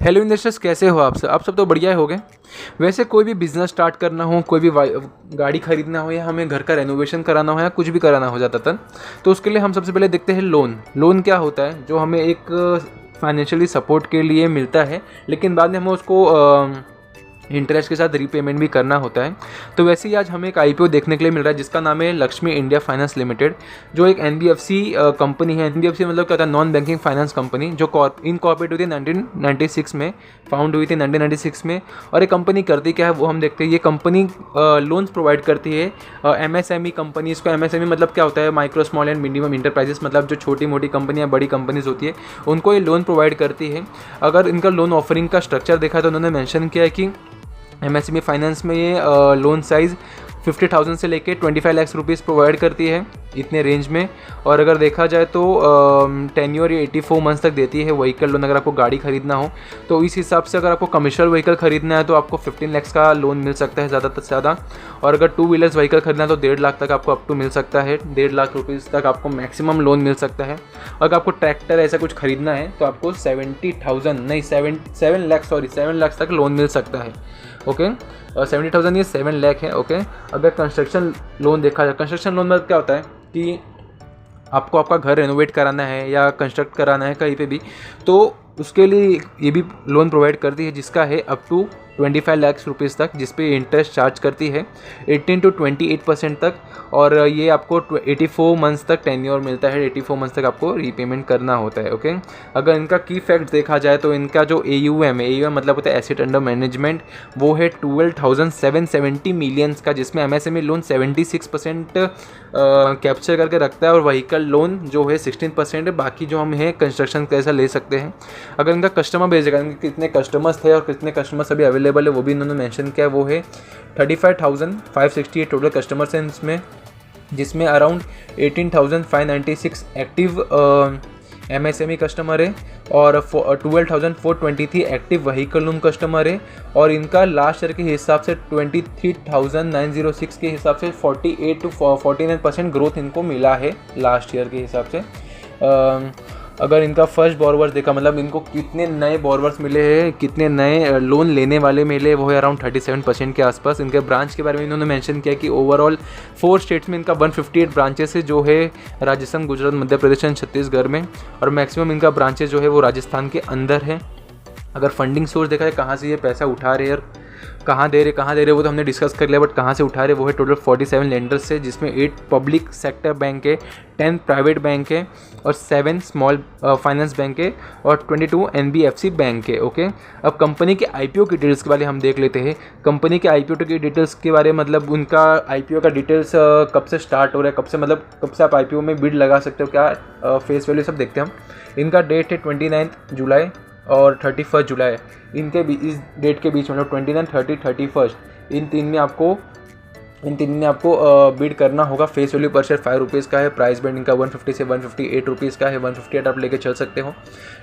Hello investors, कैसे हो आप सब तो बढ़िया हो गए। वैसे कोई भी बिज़नेस स्टार्ट करना हो, कोई भी गाड़ी खरीदना हो या हमें घर का रेनोवेशन कराना हो या कुछ भी कराना हो जाता था, तो उसके लिए हम सबसे पहले देखते हैं लोन क्या होता है, जो हमें एक फाइनेंशियली सपोर्ट के लिए मिलता है, लेकिन बाद में हमें उसको इंटरेस्ट के साथ रीपेमेंट भी करना होता है। तो वैसे ही आज हमें एक आईपीओ देखने के लिए मिल रहा है जिसका नाम है लक्ष्मी इंडिया फाइनेंस लिमिटेड, जो एक एनबीएफसी कंपनी है। एनबीएफसी मतलब क्या होता है, नॉन बैंकिंग फाइनेंस कंपनी, जो इनकॉर्पोरेट हुई थी 1996 में, फाउंड हुई थी 1996 में। और ये कंपनी करती क्या है वो हम देखते हैं। ये कंपनी लोन्स प्रोवाइड करती है एमएसएमई कंपनीज़ को। एमएसएमई मतलब क्या होता है, micro small and medium enterprises, मतलब जो छोटी मोटी कंपनियाँ, बड़ी कंपनीज होती है, उनको ये लोन प्रोवाइड करती है। अगर इनका लोन ऑफरिंग का स्ट्रक्चर देखा तो उन्होंने मेंशन किया है कि एमएसएमई फाइनेंस में ये लोन साइज़ 50,000 से लेके 25 लाख रुपीज़ प्रोवाइड करती है, इतने रेंज में। और अगर देखा जाए तो टेन्योर ये 84 मंथ्स तक देती है व्हीकल लोन। अगर आपको गाड़ी खरीदना हो तो इस हिसाब से अगर आपको कमर्शियल व्हीकल खरीदना है तो आपको 15 लाख का लोन मिल सकता है ज़्यादा से ज़्यादा। और अगर 2 व्हीलर्स व्हीकल खरीदना है तो 1.5 लाख तक आपको अप टू मिल सकता है। 1.5 लाख रुपीज़ तक आपको मैक्सिमम लोन मिल सकता है। अगर आपको ट्रैक्टर ऐसा कुछ खरीदना है तो आपको 7 लाख तक लोन मिल सकता है। ओके, 70,000 ये 7 लाख है। ओके, अगर कंस्ट्रक्शन लोन देखा जाए, कंस्ट्रक्शन लोन में क्या होता है कि आपको आपका घर रेनोवेट कराना है या कंस्ट्रक्ट कराना है कहीं पे भी, तो उसके लिए ये भी लोन प्रोवाइड करती है, जिसका है अप टू 25 लाख रुपीज़ तक, जिस पे इंटरेस्ट चार्ज करती है 18 to 28% तक। और ये आपको 84 मंथ्स तक टेन्योर मिलता है, 84 मंथ्स तक आपको रीपेमेंट करना होता है। ओके, अगर इनका की फैक्ट देखा जाए तो इनका जो AUM है, AUM मतलब होता है एसेट अंडर मैनेजमेंट, वो है 12,770 मिलियंस का, जिसमें एमएसएमई लोन 76% कैप्चर करके रखता है और व्हीकल लोन जो है 16%। बाकी जो हम है कंस्ट्रक्शन कैसा ले सकते हैं। अगर इनका कस्टमर बेस है, कितने कस्टमर्स थे और कितने कस्टमर्स अभी अवेलेबल है वो भी इन्होंने मेंशन किया है। वो है 35,568 टोटल कस्टमर्स हैं इसमें, जिसमें अराउंड 18,596 एक्टिव एमएसएमई कस्टमर है और 12,423 एक्टिव व्हीकल लोन कस्टमर है। और इनका लास्ट ईयर के हिसाब से 23,906 के हिसाब से 48 to 49% ग्रोथ इनको मिला है लास्ट ईयर के हिसाब से। अगर इनका फर्स्ट बोरवर्स देखा, मतलब इनको कितने नए बोरवर्स मिले हैं, कितने नए लोन लेने वाले मिले, वो है अराउंड 37% के आसपास। इनके ब्रांच के बारे में इन्होंने मेंशन किया कि ओवरऑल 4 स्टेट्स में इनका 158 ब्रांचेस है, जो है राजस्थान, गुजरात, मध्य प्रदेश एंड छत्तीसगढ़ में। और मैक्सिमम इनका ब्रांचेस जो है वो राजस्थान के अंदर है। अगर फंडिंग सोर्स देखा जाए, कहाँ से ये पैसा उठा रहे हैं, कहाँ दे रहे वो तो हमने डिस्कस कर लिया, बट कहाँ से उठा रहे वो है टोटल 47 लेंडर्स से, जिसमें 8 पब्लिक सेक्टर बैंक है, 10 प्राइवेट बैंक है और 7 स्मॉल फाइनेंस बैंक है और 22 NBFC बैंक है। ओके, अब कंपनी के IPO की डिटेल्स के बारे में हम देख लेते हैं। कंपनी के IPO की डिटेल्स के बारे में, मतलब उनका IPO का डिटेल्स कब से स्टार्ट हो रहा है, कब से आप IPO में बिड लगा सकते हो, क्या फेस वैल्यू सब देखते हैं हम। इनका डेट है 29 जुलाई और 31 जुलाई, इनके इस डेट के बीच, मतलब 29, 30, 31, इन तीन में आपको बिड करना होगा। फेस वैल्यू पर शेयर 5 रुपीज़ का है। प्राइस बैंड इनका 150 से 158 रुपीज़ का है। 158 आप लेके चल सकते हो।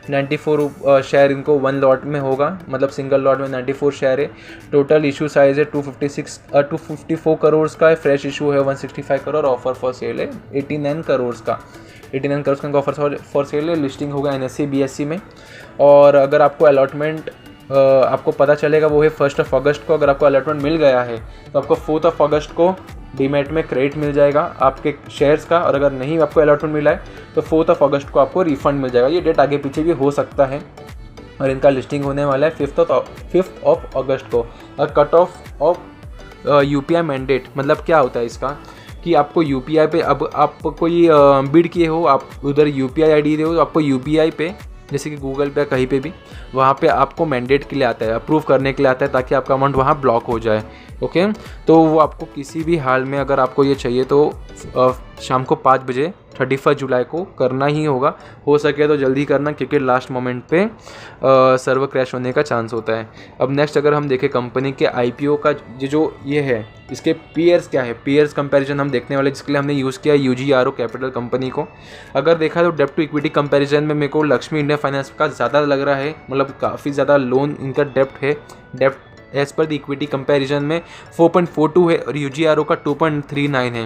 94 शेयर इनको 1 लॉट में होगा, मतलब सिंगल लॉट में 94 शेयर है। टोटल इशू साइज है 254 करोड़ का है। फ्रेश इशू है 165 करोड़। ऑफर फॉर सेल है 89 करोड़ का। 89 करोड़ का ऑफर फॉर सेल है। लिस्टिंग होगा NSE BSE में। और अगर आपको अलॉटमेंट आपको पता चलेगा वो है 1 अगस्त को। अगर आपको अलॉटमेंट मिल गया है तो आपको 4 अगस्त को डीमैट में क्रेडिट मिल जाएगा आपके शेयर्स का। और अगर नहीं आपको अलॉटमेंट मिला है तो 4 अगस्त को आपको रिफंड मिल जाएगा। ये डेट आगे पीछे भी हो सकता है। और इनका लिस्टिंग होने वाला है 5 अगस्त को। और कट ऑफ UPI मैंडेट मतलब क्या होता है इसका, कि आपको UPI पे, अब आप कोई बिड किए हो, आप उधर UPI ID दे हो, तो आपको UPI पे, जैसे कि गूगल पे कहीं पे भी, वहाँ पे आपको मैंडेट के लिए आता है, अप्रूव करने के लिए आता है, ताकि आपका अमाउंट वहाँ ब्लॉक हो जाए। ओके, तो वो आपको किसी भी हाल में अगर आपको ये चाहिए तो शाम को 5 बजे 31 जुलाई को करना ही होगा। हो सके तो जल्दी करना, क्योंकि लास्ट मोमेंट पे सर्वर क्रैश होने का चांस होता है। अब नेक्स्ट अगर हम देखें कंपनी के IPO का ये है, इसके पीयर्स क्या है, पीयर्स कंपैरिजन हम देखने वाले, जिसके लिए हमने यूज़ किया UGRO कैपिटल कंपनी को। अगर देखा तो डेप्ट टू इक्विटी कंपैरिजन में मेरे को लक्ष्मी इंडिया फाइनेंस का ज़्यादा लग रहा है, मतलब काफ़ी ज़्यादा लोन इनका डेप्ट है। डेप्ट as per the equity comparison में 4.42 है और UGRO का 2.39 है।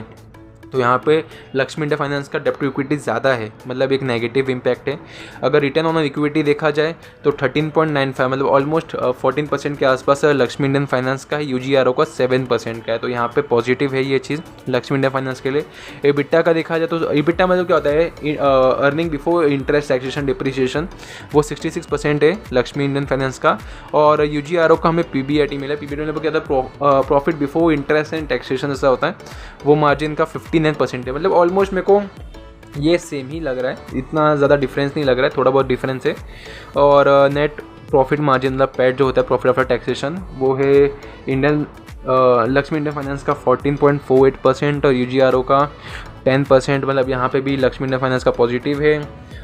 तो यहाँ पे लक्ष्मी इंडिया फाइनेंस का डेब्ट टू इक्विटी ज़्यादा है, मतलब एक नेगेटिव इम्पैक्ट है। अगर रिटर्न ऑन इक्विटी देखा जाए तो 13.95 मतलब ऑलमोस्ट 14% के आसपास लक्ष्मी इंडियन फाइनेंस का है, यूजीआरओ का 7% का है। तो यहाँ पे पॉजिटिव है ये चीज़ लक्ष्मी इंडिया फाइनेंस के लिए। एबिटा का देखा जाए तो एबिटा मतलब क्या होता है, earning before interest taxation depreciation, वो 66% है लक्ष्मी इंडियन फाइनेंस का। और यूजीआरओ का हमें पीबीआईटी मिला, पीबीआईटी में क्या होता है, profit before interest and taxation ऐसा होता है, वो मार्जिन का 59% है। मतलब ऑलमोस्ट मेरे को ये सेम ही लग रहा है, इतना ज़्यादा डिफरेंस नहीं लग रहा है, थोड़ा बहुत डिफरेंस है। और नेट प्रॉफिट मार्जिन मतलब पैट जो होता है, प्रॉफिट आफ्टर टैक्सेशन, वो है इंडियन लक्ष्मी इंडियन फाइनेंस का 14.48% और यूजीआरओ का 10%। मतलब यहाँ पे भी लक्ष्मी इंडियन फाइनेंस का पॉजिटिव है।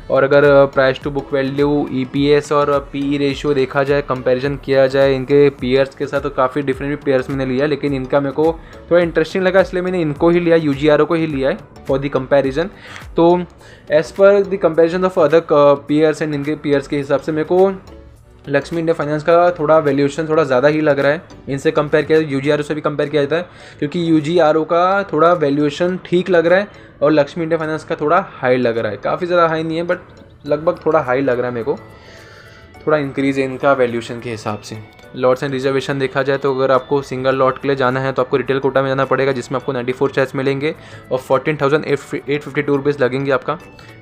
और अगर price to book value, EPS और पीई रेशियो देखा जाए, कंपैरिजन किया जाए इनके पीयर्स के साथ, तो काफ़ी डिफरेंट भी पीयर्स मैंने लिया, लेकिन इनका मेरे को थोड़ा इंटरेस्टिंग लगा इसलिए मैंने इनको ही लिया, यूजीआरओ को ही लिया है फॉर द कंपैरिजन। तो as per the comparison of other peers and इनके पीयर्स के हिसाब से मेरे को लक्ष्मी इंडिया फाइनेंस का थोड़ा वैल्यूएशन थोड़ा ज़्यादा ही लग रहा है। इनसे कंपेयर किया, यूजीआरओ से भी कंपेयर किया जाता है, क्योंकि यूजीआरओ का थोड़ा वैल्यूएशन ठीक लग रहा है और लक्ष्मी इंडिया फाइनेंस का थोड़ा हाई लग रहा है। काफ़ी ज़्यादा हाई नहीं है बट लगभग थोड़ा हाई लग रहा है मेरे को, थोड़ा इंक्रीज़ है इनका वैल्यूएशन के हिसाब से। लॉट्स एंड रिजर्वेशन देखा जाए तो अगर आपको सिंगल लॉट के लिए जाना है तो आपको रिटेल कोटा में जाना पड़ेगा, जिसमें आपको 94 शेयर्स मिलेंगे और 14,852 रुपीज़ लगेंगे आपका।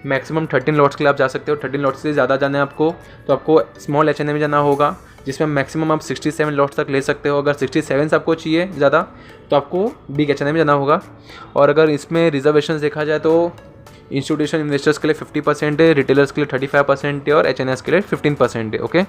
मैक्सिमम 13 लॉट्स के लिए आप जा सकते हो। 13 लॉट्स से ज़्यादा जाना है आपको तो आपको स्मॉल एचएनए में जाना होगा, जिसमें मैक्सिमम आप 67 लॉट्स तक ले सकते हो। अगर 67 आपको चाहिए ज़्यादा तो आपको बिग एचएनए में जाना होगा। और अगर इसमें रिजर्वेशन देखा जाए तो इंस्टीट्यूशन इन्वेस्टर्स के लिए 50% है, रिटेलर्स के लिए 35% है और एचएनएस के लिए 15% है। ओके,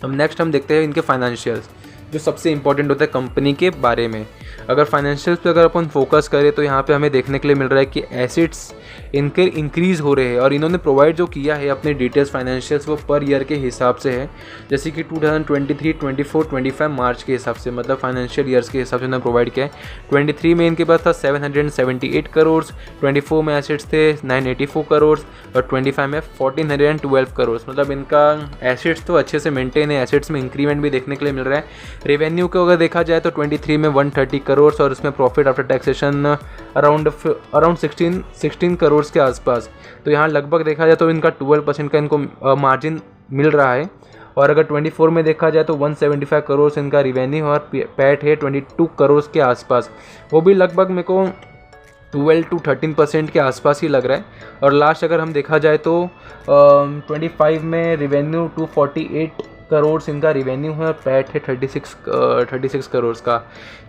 अब नेक्स्ट हम देखते हैं इनके फाइनेंशियल्स, जो सबसे इंपॉर्टेंट होता है कंपनी के बारे में। अगर फाइनेंशियल्स पे अगर अपन फोकस करें तो यहाँ पे हमें देखने के लिए मिल रहा है कि एसेट्स इनके इंक्रीज़ हो रहे हैं और इन्होंने प्रोवाइड जो किया है अपने डिटेल्स फाइनेंशियल्स वो पर ईयर के हिसाब से है, जैसे कि 2023, 24, 25 मार्च के हिसाब से, मतलब फाइनेंशियल ईयर्स के हिसाब से उन्होंने प्रोवाइड किया है। 23 में इनके पास था 778 करोड़, 24 में एसेट्स थे 984 करोड़ और 25 में 1412 करोड़। मतलब इनका एसेट्स तो अच्छे से मेंटेन है, एसेट्स में इंक्रीमेंट भी देखने के लिए मिल रहा है। रेवेन्यू को अगर देखा जाए तो 23 में 130 करोड़ और उसमें profit after taxation around 16 crore के आसपास। तो यहाँ लगभग देखा जाए तो इनका 12% का इनको मार्जिन मिल रहा है। और अगर 24 में देखा जाए तो 175 करोड़ इनका रिवेन्यू और पैट है 22 करोड़ के आसपास, वो भी लगभग मेरे को 12 to 13% के आसपास ही लग रहा है। और लास्ट अगर हम देखा जाए तो 25 में रिवेन्यू 248 करोड़ इनका रिवेन्यू है और पैट है 36 करोड़ का।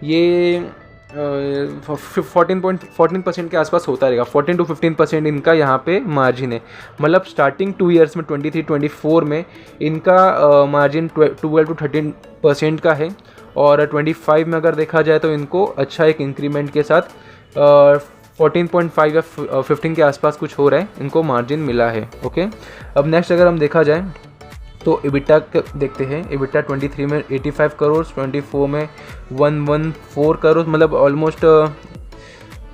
ये 14% के आसपास होता रहेगा, 14 to 15% इनका यहाँ पे मार्जिन है। मतलब स्टार्टिंग 2 ईयर्स में 23-24 में इनका मार्जिन 12 to 13% का है। और 25 में अगर देखा जाए तो इनको अच्छा एक इंक्रीमेंट के साथ 14.5 या 15 के आसपास कुछ हो रहा है, इनको मार्जिन मिला है। ओके, अब नेक्स्ट अगर हम देखा जाए तो एबिटा देखते हैं। एबिटा 23 में 85 करोड़, 24 में 114 करोड़, मतलब ऑलमोस्ट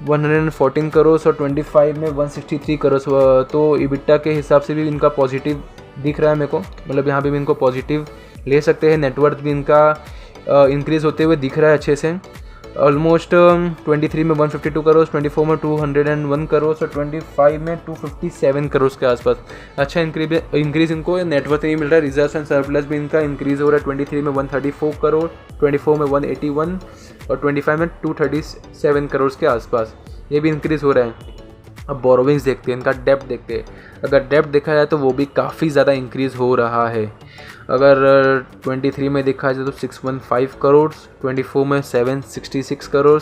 114 करोड़ और 25 में 163 करोड़। तो एबिटा के हिसाब से भी इनका पॉजिटिव दिख रहा है मेरे को, मतलब यहाँ पे भी इनको पॉजिटिव ले सकते हैं। नेटवर्थ भी इनका इंक्रीज़ होते हुए दिख रहा है अच्छे से। ऑलमोस्ट 23 में 152 करोड़, 24 में 201 करोड़ और 25 में 257 करोड़ के आसपास अच्छा इंक्रीज़ इनको नेटवर्थ ही मिल रहा है। रिजर्व एंड सरप्लस भी इनका इंक्रीज़ हो रहा है। 23 में 134 करोड़, 24 में 181 और 25 में 237 करोड़ के आसपास, ये भी इंक्रीज़ हो रहा है। अब बोरोविंग्स देखते हैं, इनका डेप्ट देखते हैं। अगर डेप्ट देखा जाए तो वो भी काफ़ी ज़्यादा इंक्रीज़ हो रहा है। अगर 23 में देखा जाए तो 615 करोड़, 24 में 766 करोड़,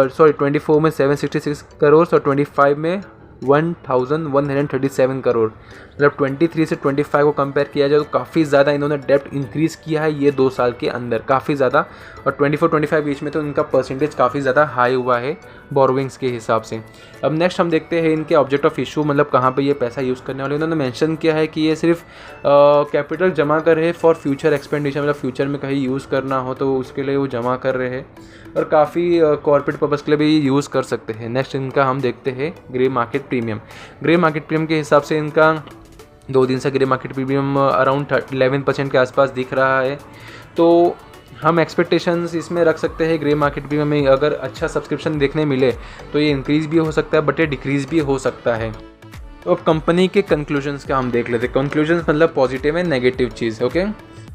24 में 766 करोड़ और 25 में 1137 करोड़। मतलब 23 से 25 को कंपेयर किया जाए तो काफ़ी ज़्यादा इन्होंने डेप्ट इंक्रीज़ किया है ये 2 साल के अंदर, काफ़ी ज़्यादा। और 24-25 बीच में तो इनका परसेंटेज काफ़ी ज़्यादा हाई हुआ है बोरोविंग्स के हिसाब से। अब नेक्स्ट हम देखते हैं इनके ऑब्जेक्ट ऑफ इशू, मतलब कहाँ पे ये पैसा यूज़ करने वाले। उन्होंने मेंशन किया है कि ये सिर्फ कैपिटल जमा कर रहे हैं फॉर फ्यूचर एक्सपेंडिचर, मतलब फ्यूचर में कहीं यूज़ करना हो तो उसके लिए वो जमा कर रहे हैं और काफ़ी कॉर्पोरेट पर्पज़ के लिए भी यूज़ कर सकते हैं। नेक्स्ट इनका हम देखते हैं grey market premium. Grey market premium के हिसाब से इनका 2 दिन से ग्रे मार्केट प्रीमियम अराउंड 11% के आसपास दिख रहा है। तो हम एक्सपेक्टेशंस इसमें रख सकते हैं ग्रे मार्केट भी हमें अगर अच्छा सब्सक्रिप्शन देखने मिले तो ये इंक्रीज़ भी हो सकता है, बट ये डिक्रीज़ भी हो सकता है। तो अब कंपनी के कंक्लूजन्स का हम देख लेते हैं। कंक्लूजन्स मतलब positive and negative cheese. Okay,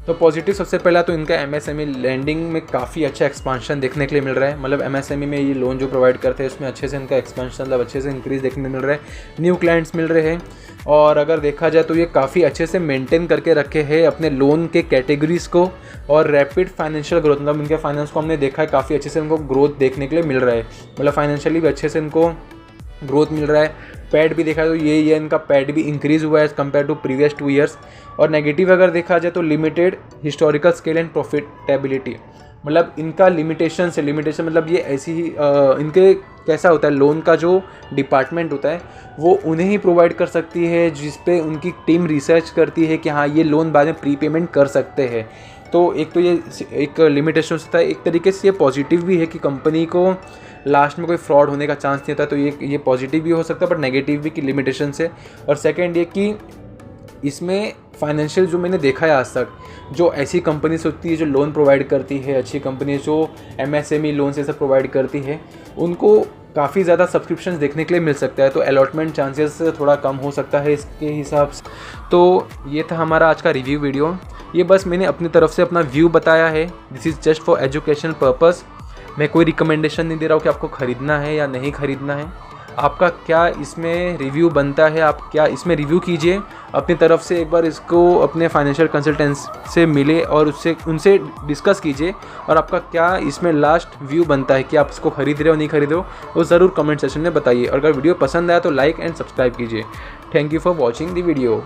तो पॉजिटिव सबसे पहला तो इनका एमएसएमई लैंडिंग में काफ़ी अच्छा एक्सपांशन देखने के लिए मिल रहा है। मतलब एमएसएमई में ये लोन जो प्रोवाइड करते हैं उसमें अच्छे से इनका एक्सपांशन मतलब अच्छे से इंक्रीज़ देखने मिल रहा है, न्यू क्लाइंट्स मिल रहे हैं। और अगर देखा जाए तो ये काफ़ी अच्छे से मेंटेन करके रखे हैं अपने लोन के कैटेगरीज़ को, और रैपिड फाइनेंशियल ग्रोथ मतलब इनके फाइनेंस को हमने देखा है काफ़ी अच्छे से इनको ग्रोथ देखने के लिए मिल रहा है। मतलब फाइनेंशियली भी अच्छे से इनको ग्रोथ मिल रहा है। पैड भी देखा तो ये इनका पैड भी इंक्रीज़ हुआ है as compare to previous 2 years. और नेगेटिव अगर देखा जाए तो limited historical scale and profitability, मतलब इनका लिमिटेशन मतलब ये ऐसी ही इनके कैसा होता है, लोन का जो डिपार्टमेंट होता है वो उन्हें ही प्रोवाइड कर सकती है जिस पे उनकी टीम रिसर्च करती है कि हाँ ये लोन बाद में प्रीपेमेंट कर सकते हैं। तो एक तो ये एक लिमिटेशन होता है। एक तरीके से ये पॉजिटिव भी है कि कंपनी को लास्ट में कोई फ्रॉड होने का चांस नहीं होता, तो ये पॉजिटिव भी हो सकता है बट नेगेटिव भी कि लिमिटेशन से। और सेकंड ये कि इसमें फाइनेंशियल जो मैंने देखा है आज तक, जो ऐसी कंपनीज होती है जो लोन प्रोवाइड करती है, अच्छी कंपनी जो एमएसएमई लोन से सब प्रोवाइड करती है, उनको काफ़ी ज़्यादा सब्सक्रिप्शंस देखने के लिए मिल सकता है। तो अलॉटमेंट चांसेस थोड़ा कम हो सकता है इसके हिसाब से। तो ये था हमारा आज का रिव्यू वीडियो। ये बस मैंने अपनी तरफ से अपना व्यू बताया है। This is just for educational purpose. मैं कोई रिकमेंडेशन नहीं दे रहा हूँ कि आपको ख़रीदना है या नहीं ख़रीदना है। आपका क्या इसमें रिव्यू बनता है, आप क्या इसमें रिव्यू कीजिए अपनी तरफ से, एक बार इसको अपने फाइनेंशियल कंसल्टेंट से मिले और उनसे डिस्कस कीजिए, और आपका क्या इसमें लास्ट व्यू बनता है कि आप इसको खरीद रहे हो नहीं खरीद रहे हो, वो ज़रूर कमेंट सेक्शन में बताइए। और अगर वीडियो पसंद आया तो लाइक एंड सब्सक्राइब कीजिए। Thank you for watching the video.